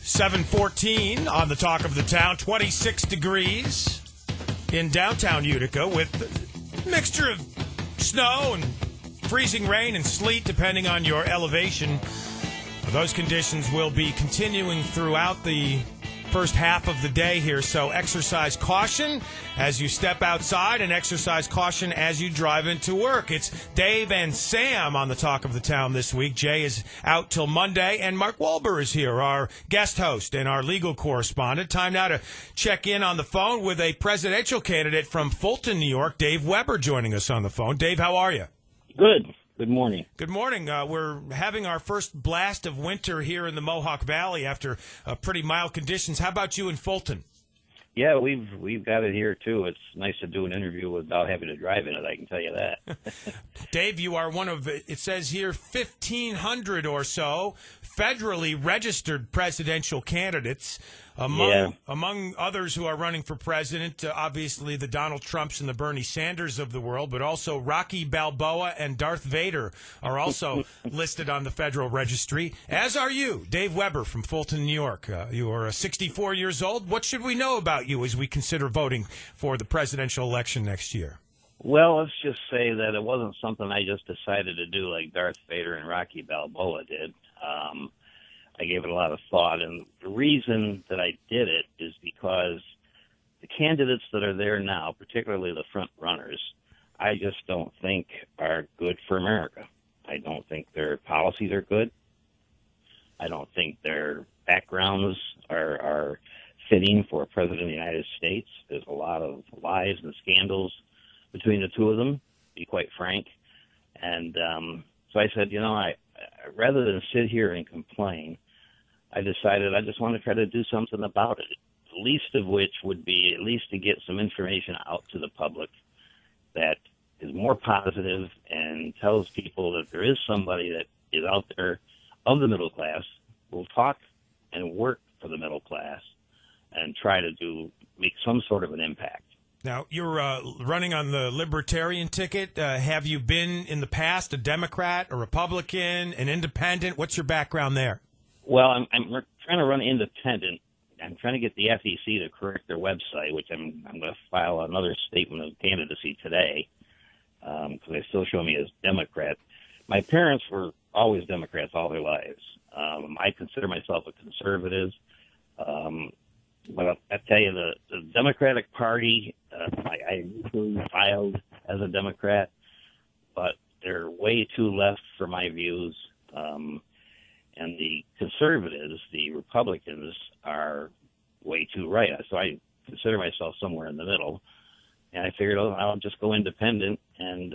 7:14 on the Talk of the Town, 26 degrees in downtown Utica with a mixture of snow and freezing rain and sleet depending on your elevation. Those conditions will be continuing throughout the first half of the day here, so exercise caution as you step outside and exercise caution as you drive into work. It's Dave and Sam on the Talk of the Town this week. Jay is out till Monday, and Mark Walber is here, our guest host and our legal correspondent. Time now to check in on the phone with a presidential candidate from Fulton, New York, Dave Weber, joining us on the phone. Dave, how are you? Good. Good morning. Good morning. We're having our first blast of winter here in the Mohawk Valley after pretty mild conditions. How about you in Fulton? Yeah, we've got it here too. It's nice to do an interview without having to drive in it, I can tell you that. Dave, you are one of, it says here, 1,500 or so federally registered presidential candidates. Among others who are running for president, obviously the Donald Trumps and the Bernie Sanders of the world, but also Rocky Balboa and Darth Vader are also listed on the federal registry, as are you, Dave Weber from Fulton, New York. You are 64 years old. What should we know about you as we consider voting for the presidential election next year? Well, let's just say that it wasn't something I just decided to do like Darth Vader and Rocky Balboa did. I gave it a lot of thought, and the reason that I did it is because the candidates that are there now, particularly the front runners, I just don't think are good for America. I don't think their policies are good. I don't think their backgrounds are fitting for a president of the United States. There's a lot of lies and scandals between the two of them, to be quite frank. And so I said, rather than sit here and complain, I decided I just want to try to do something about it, the least of which would be at least to get some information out to the public that is more positive and tells people that there is somebody that is out there of the middle class, will talk and work for the middle class and try to make some sort of an impact. Now, you're running on the Libertarian ticket. Have you been in the past a Democrat, a Republican, an independent? What's your background there? Well, I'm trying to run independent. I'm trying to get the FEC to correct their website, which I'm going to file another statement of candidacy today because they still show me as Democrat. My parents were always Democrats all their lives. I consider myself a conservative. But I tell you, the Democratic Party, I filed as a Democrat, but they're way too left for my views. And the conservatives, the Republicans, are way too right. So I consider myself somewhere in the middle. And I figured, I'll just go independent, and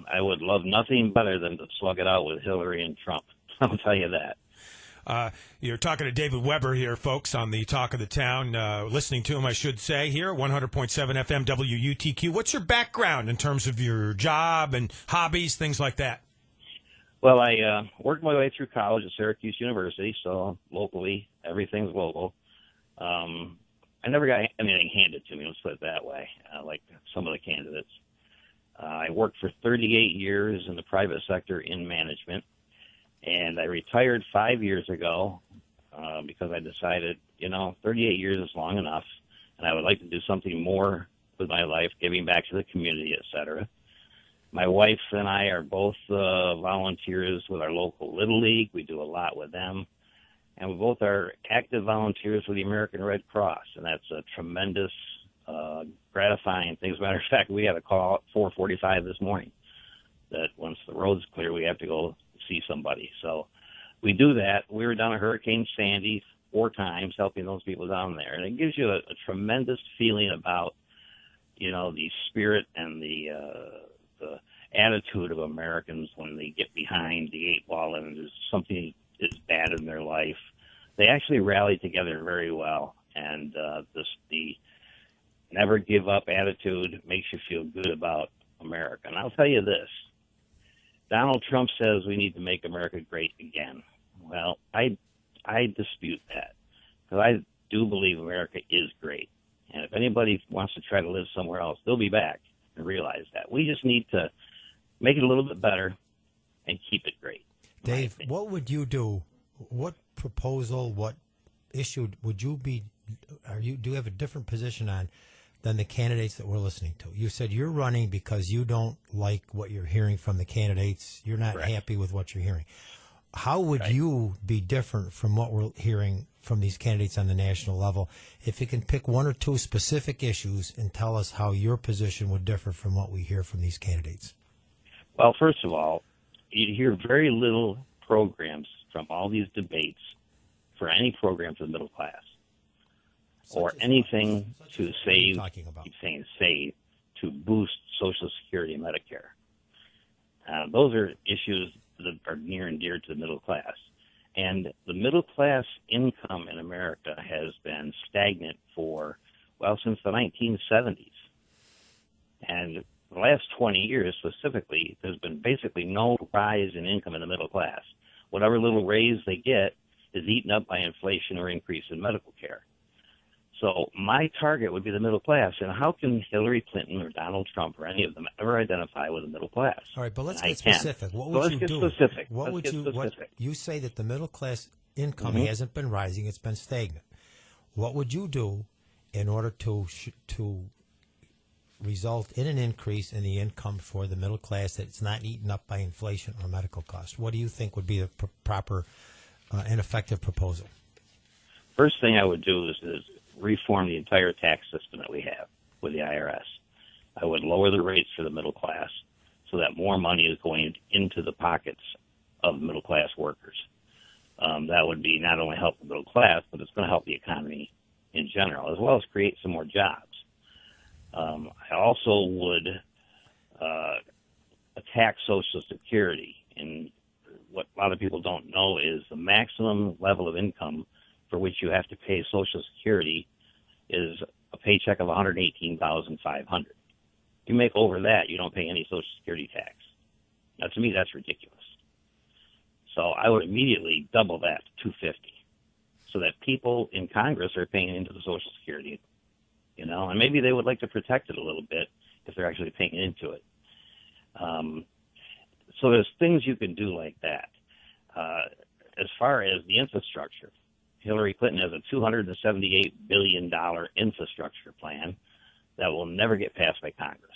I would love nothing better than to slug it out with Hillary and Trump. I'll tell you that. You're talking to David Weber here, folks, on the Talk of the Town. Listening to him, I should say, here, 100.7 FM WUTQ. What's your background in terms of your job and hobbies, things like that? Well, I worked my way through college at Syracuse University, so locally, everything's local. I never got anything handed to me, let's put it that way, like some of the candidates. I worked for 38 years in the private sector in management. And I retired 5 years ago because I decided, 38 years is long enough, and I would like to do something more with my life, giving back to the community, et cetera. My wife and I are both volunteers with our local Little League. We do a lot with them. And we both are active volunteers with the American Red Cross, and that's a tremendous, gratifying thing. As a matter of fact, we had a call at 4:45 this morning that once the road's clear, we have to go see somebody. So we do that. We were down at Hurricane Sandy 4 times helping those people down there. And it gives you a tremendous feeling about, the spirit and the attitude of Americans when they get behind the 8 ball and there's something that's bad in their life. They actually rally together very well. And the never give up attitude makes you feel good about America. And I'll tell you this. Donald Trump says we need to make America great again. Well, I dispute that because I do believe America is great. And if anybody wants to try to live somewhere else, they'll be back and realize that. We just need to make it a little bit better and keep it great. Dave, what would you do? What proposal, what issue would you be? Do you have a different position on than the candidates that we're listening to? You said you're running because you don't like what you're hearing from the candidates. You're not Correct. happy with what you're hearing. How would Right. you be different from what we're hearing from these candidates on the national level? If you can pick one or two specific issues and tell us how your position would differ from what we hear from these candidates. Well, first of all, you hear very little programs from all these debates for any program for the middle class or anything to save, keep saying save, to boost Social Security and Medicare. Those are issues that are near and dear to the middle class. And the middle class income in America has been stagnant since the 1970s. And the last 20 years specifically, there's been basically no rise in income in the middle class. Whatever little raise they get is eaten up by inflation or increase in medical care. So my target would be the middle class. And how can Hillary Clinton or Donald Trump or any of them ever identify with the middle class? All right, but let's get specific. What would you do? What would you? What you say that the middle class income hasn't been rising; it's been stagnant. What would you do in order to result in an increase in the income for the middle class that's not eaten up by inflation or medical costs? What do you think would be the proper and effective proposal? First thing I would do is reform the entire tax system that we have with the IRS. I would lower the rates for the middle class so that more money is going into the pockets of middle class workers. That would be not only help the middle class, but it's going to help the economy in general, as well as create some more jobs. I also would attack Social Security. And what a lot of people don't know is the maximum level of income for which you have to pay Social Security is a paycheck of $118,500. You make over that, you don't pay any Social Security tax. Now, to me, that's ridiculous. So I would immediately double that to $250, so that people in Congress are paying into the Social Security, and maybe they would like to protect it a little bit if they're actually paying into it. So there's things you can do like that. As far as the infrastructure, Hillary Clinton has a $278 billion infrastructure plan that will never get passed by Congress.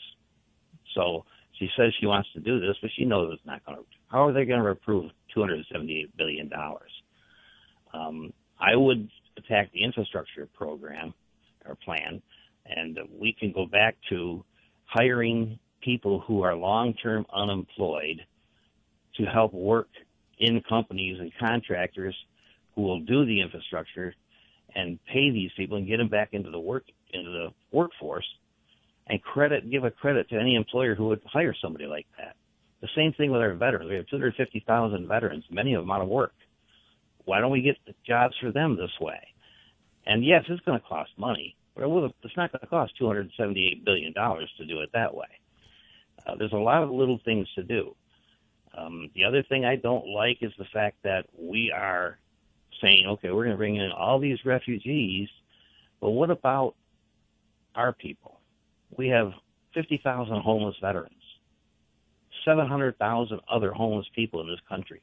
So she says she wants to do this, but she knows it's not going to. How are they going to approve $278 billion? I would attack the infrastructure program or plan, and we can go back to hiring people who are long-term unemployed to help work in companies and contractors who will do the infrastructure and pay these people and get them back into the workforce, and give a credit to any employer who would hire somebody like that. The same thing with our veterans. We have 250,000 veterans, many of them out of work. Why don't we get the jobs for them this way? And yes, it's going to cost money, but it's not going to cost $278 billion to do it that way. There's a lot of little things to do. The other thing I don't like is the fact that we are saying, okay, we're going to bring in all these refugees, but what about our people? We have 50,000 homeless veterans, 700,000 other homeless people in this country.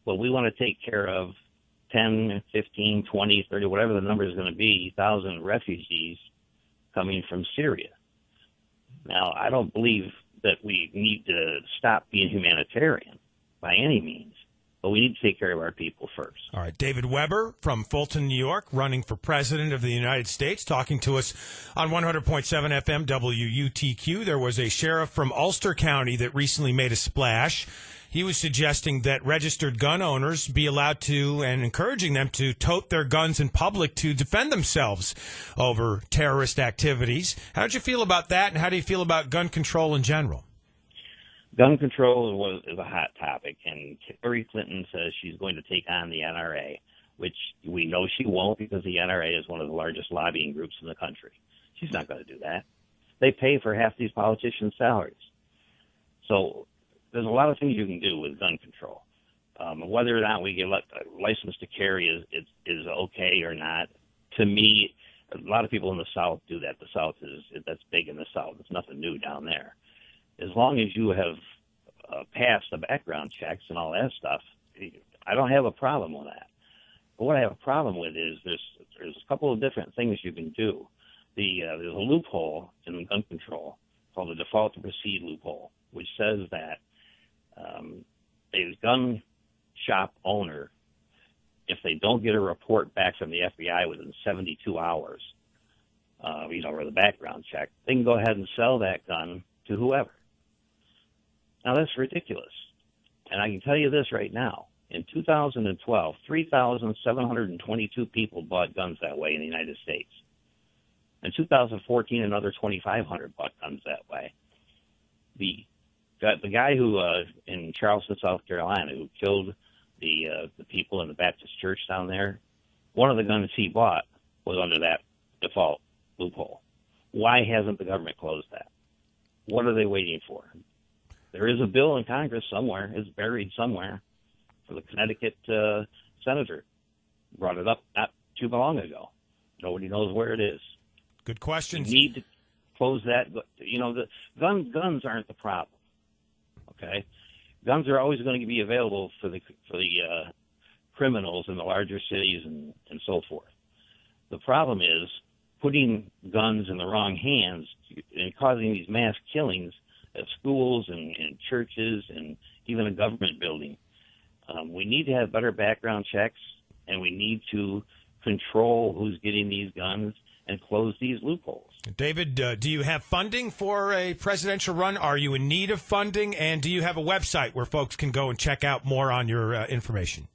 Well, we want to take care of 10, 15, 20, 30, whatever the number is going to be, 1,000 refugees coming from Syria. Now, I don't believe that we need to stop being humanitarian by any means, but we need to take care of our people first. All right. David Weber from Fulton, New York, running for President of the United States, talking to us on 100.7 FM WUTQ. There was a sheriff from Ulster County that recently made a splash. He was suggesting that registered gun owners be allowed to, and encouraging them to, tote their guns in public to defend themselves over terrorist activities. How did you feel about that, and how do you feel about gun control in general? Gun control is a hot topic, and Hillary Clinton says she's going to take on the NRA, which we know she won't because the NRA is one of the largest lobbying groups in the country. She's not going to do that. They pay for half these politicians' salaries. So there's a lot of things you can do with gun control. Whether or not we get a license to carry is okay or not, to me, a lot of people in the South do that. The South that's big in the South. It's nothing new down there. As long as you have passed the background checks and all that stuff, I don't have a problem with that. But what I have a problem with is there's a couple of different things you can do. There's a loophole in gun control called the default to proceed loophole, which says that a gun shop owner, if they don't get a report back from the FBI within 72 hours, or the background check, they can go ahead and sell that gun to whoever. Now, that's ridiculous. And I can tell you this right now. In 2012, 3,722 people bought guns that way in the United States. In 2014, another 2,500 bought guns that way. The guy who in Charleston, South Carolina, who killed the people in the Baptist church down there, one of the guns he bought was under that default loophole. Why hasn't the government closed that? What are they waiting for? There is a bill in Congress somewhere. It's buried somewhere. For the Connecticut senator brought it up not too long ago. Nobody knows where it is. Good questions. We need to close that. The guns aren't the problem. Okay, guns are always going to be available for the criminals in the larger cities and so forth. The problem is putting guns in the wrong hands and causing these mass killings at schools and churches and even a government building. We need to have better background checks, and we need to control who's getting these guns and close these loopholes. David, do you have funding for a presidential run? Are you in need of funding? And do you have a website where folks can go and check out more on your information?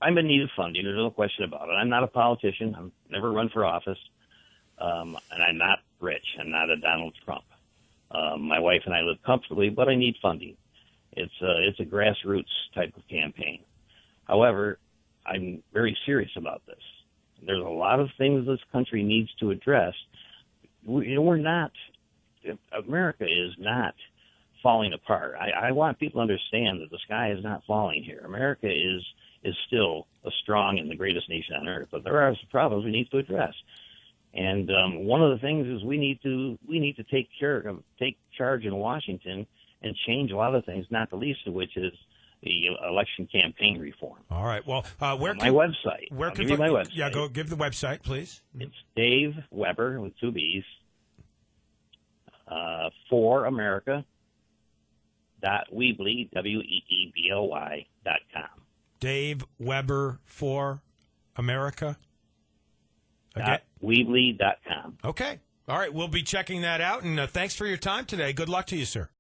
I'm in need of funding. There's no question about it. I'm not a politician. I've never run for office. And I'm not rich. I'm not a Donald Trump. My wife and I live comfortably, but I need funding. It's a grassroots type of campaign. However, I'm very serious about this. There's a lot of things this country needs to address. America is not falling apart. I want people to understand that the sky is not falling here. America is still a strong and the greatest nation on earth, but there are some problems we need to address. And one of the things is we need to take charge in Washington and change a lot of things, not the least of which is the election campaign reform. All right. Well, my website. Where I'll give you my website. Yeah, go give the website, please. It's Dave Weber with two B's. For America. .weebly, WEEBLY.com. Dave Weber for America. Weebly.com. Okay. All right. We'll be checking that out. And thanks for your time today. Good luck to you, sir.